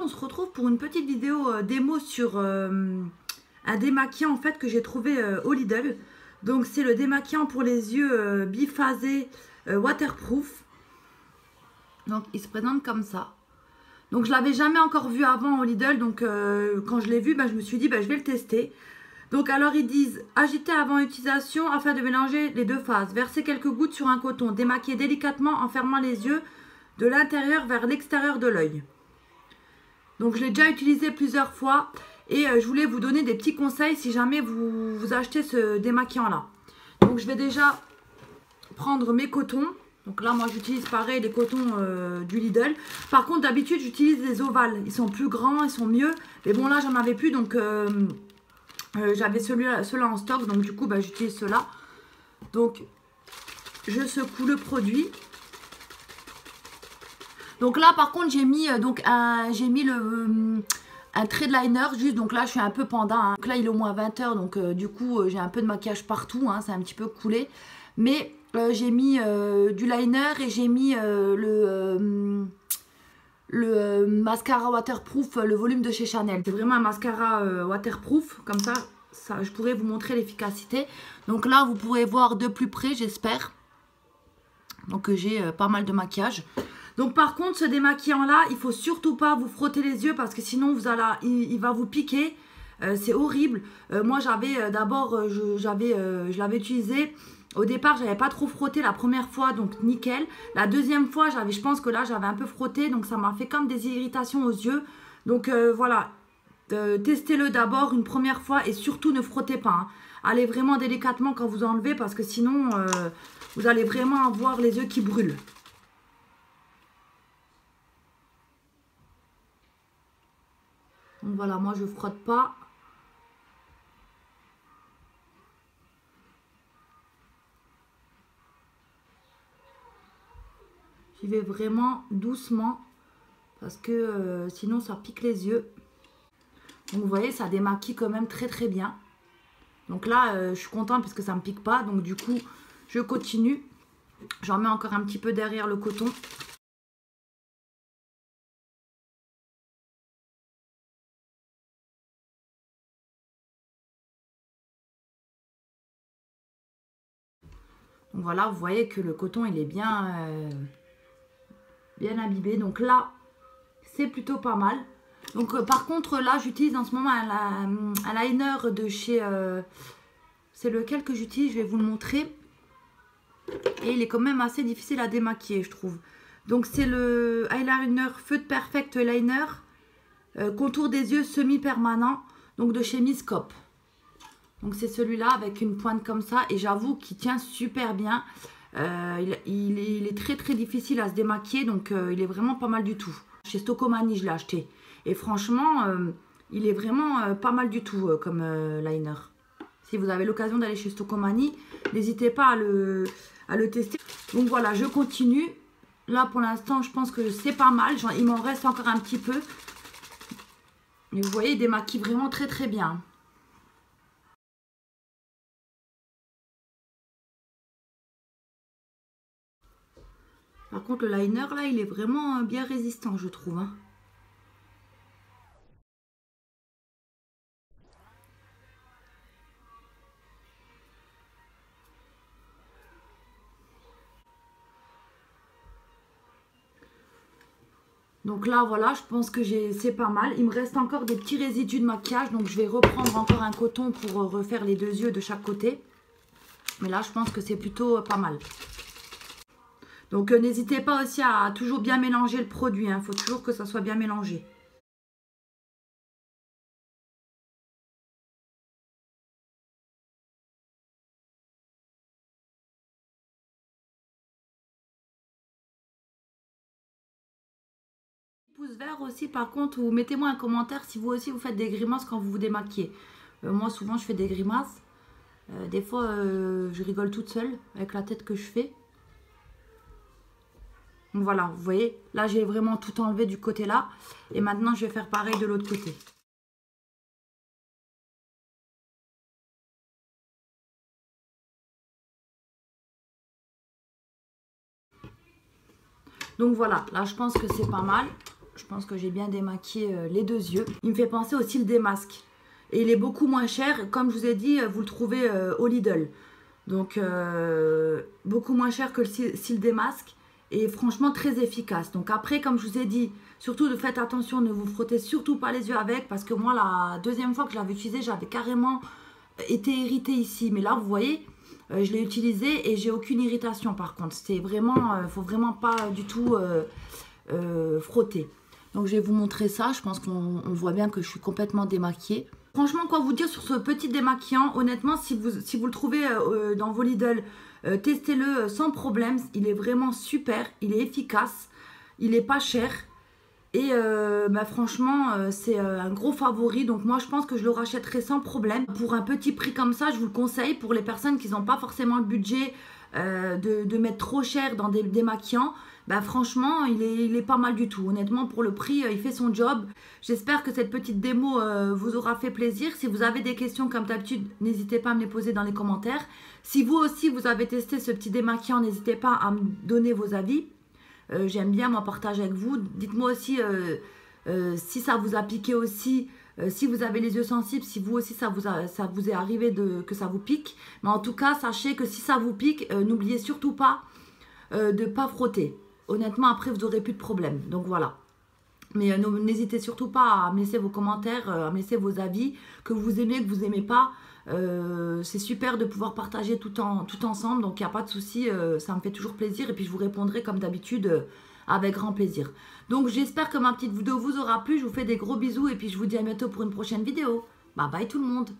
on se retrouve pour une petite vidéo démo sur un démaquillant en fait que j'ai trouvé au Lidl. Donc c'est le démaquillant pour les yeux biphasé waterproof. Donc il se présente comme ça. Donc je l'avais jamais encore vu avant au Lidl, donc quand je l'ai vu, je me suis dit je vais le tester. Donc alors ils disent agiter avant utilisation afin de mélanger les deux phases. Verser quelques gouttes sur un coton, démaquiller délicatement en fermant les yeux de l'intérieur vers l'extérieur de l'œil. Donc je l'ai déjà utilisé plusieurs fois et je voulais vous donner des petits conseils si jamais vous achetez ce démaquillant là. Donc je vais déjà prendre mes cotons. Donc là moi j'utilise pareil les cotons du Lidl. Par contre d'habitude j'utilise les ovales. Ils sont plus grands, ils sont mieux. Mais bon là j'en avais plus donc j'avais ceux-là en stock. Donc du coup j'utilise ceux-là. Donc je secoue le produit. Donc là par contre j'ai mis un trait de liner juste, donc là je suis un peu panda hein. Donc là il est au moins 20 h donc du coup j'ai un peu de maquillage partout hein, c'est un petit peu coulé. Mais j'ai mis du liner et j'ai mis le mascara waterproof, le volume de chez Chanel. C'est vraiment un mascara waterproof, comme ça je pourrais vous montrer l'efficacité. Donc là vous pourrez voir de plus près j'espère. Donc j'ai pas mal de maquillage. Donc par contre ce démaquillant là il faut surtout pas vous frotter les yeux parce que sinon il va vous piquer. C'est horrible. Moi j'avais d'abord je l'avais utilisé. Au départ j'avais pas trop frotté la première fois donc nickel. La deuxième fois je pense que là j'avais un peu frotté donc ça m'a fait comme des irritations aux yeux. Donc voilà, testez-le d'abord une première fois et surtout ne frottez pas hein. Allez vraiment délicatement quand vous enlevez parce que sinon vous allez vraiment avoir les yeux qui brûlent. Donc voilà, moi je frotte pas. J'y vais vraiment doucement parce que sinon ça pique les yeux. Donc vous voyez, ça démaquille quand même très très bien. Donc là, je suis contente parce que ça me pique pas. Donc du coup, je continue. J'en mets encore un petit peu derrière le coton. Donc voilà, vous voyez que le coton il est bien imbibé. Donc là, c'est plutôt pas mal. Donc par contre là, j'utilise en ce moment un liner de chez... c'est lequel que j'utilise, je vais vous le montrer. Et il est quand même assez difficile à démaquiller, je trouve. Donc c'est le eyeliner Feutre Perfect Liner contour des yeux semi-permanent. Donc de chez Miss Cop. Donc c'est celui-là avec une pointe comme ça. Et j'avoue qu'il tient super bien. Il est très très difficile à se démaquiller. Donc il est vraiment pas mal du tout. Chez Stocomani je l'ai acheté. Et franchement il est vraiment pas mal du tout comme liner. Si vous avez l'occasion d'aller chez Stocomani, n'hésitez pas à le tester. Donc voilà, je continue. Là pour l'instant je pense que c'est pas mal. Il m'en reste encore un petit peu. Mais vous voyez, il démaquille vraiment très très bien. Par contre, le liner, là, il est vraiment bien résistant, je trouve. Hein. Donc là, voilà, je pense que c'est pas mal. Il me reste encore des petits résidus de maquillage. Donc, je vais reprendre encore un coton pour refaire les deux yeux de chaque côté. Mais là, je pense que c'est plutôt pas mal. Donc, n'hésitez pas aussi à toujours bien mélanger le produit. Il faut toujours que ça soit bien mélangé. Pouce vert aussi, par contre, ou mettez-moi un commentaire si vous aussi vous faites des grimaces quand vous vous démaquillez. Moi, souvent, je fais des grimaces. Des fois, je rigole toute seule avec la tête que je fais. Donc voilà, vous voyez, là j'ai vraiment tout enlevé du côté là. Et maintenant je vais faire pareil de l'autre côté. Donc voilà, là je pense que c'est pas mal. Je pense que j'ai bien démaquillé les deux yeux. Il me fait penser au cils des masques. Et il est beaucoup moins cher. Comme je vous ai dit, vous le trouvez au Lidl. Donc, beaucoup moins cher que le cils des masques. Et franchement, très efficace. Donc après, comme je vous ai dit, surtout faites attention, ne vous frottez surtout pas les yeux avec. Parce que moi, la deuxième fois que je l'avais utilisé, j'avais carrément été irritée ici. Mais là, vous voyez, je l'ai utilisé et j'ai aucune irritation par contre. C'est vraiment, faut vraiment pas du tout frotter. Donc je vais vous montrer ça. Je pense qu'on voit bien que je suis complètement démaquillée. Franchement, quoi vous dire sur ce petit démaquillant? Honnêtement, si vous le trouvez dans vos Lidl, testez-le sans problème. Il est vraiment super. Il est efficace. Il n'est pas cher. Et bah franchement, c'est un gros favori. Donc moi, je pense que je le rachèterai sans problème. Pour un petit prix comme ça, je vous le conseille. Pour les personnes qui n'ont pas forcément le budget de mettre trop cher dans des démaquillants, bah franchement, il est pas mal du tout. Honnêtement, pour le prix, il fait son job. J'espère que cette petite démo vous aura fait plaisir. Si vous avez des questions comme d'habitude, n'hésitez pas à me les poser dans les commentaires. Si vous aussi, vous avez testé ce petit démaquillant, n'hésitez pas à me donner vos avis. J'aime bien m'en partager avec vous. Dites-moi aussi si ça vous a piqué aussi, si vous avez les yeux sensibles, si vous aussi ça vous est arrivé que ça vous pique. Mais en tout cas, sachez que si ça vous pique, n'oubliez surtout pas de ne pas frotter. Honnêtement, après, vous n'aurez plus de problème. Donc voilà. Mais n'hésitez surtout pas à me laisser vos commentaires, à me laisser vos avis, que vous aimez, que vous n'aimez pas. C'est super de pouvoir partager tout ensemble, donc il n'y a pas de souci, ça me fait toujours plaisir et puis je vous répondrai comme d'habitude avec grand plaisir. Donc j'espère que ma petite vidéo vous aura plu, je vous fais des gros bisous et puis je vous dis à bientôt pour une prochaine vidéo. Bye bye tout le monde.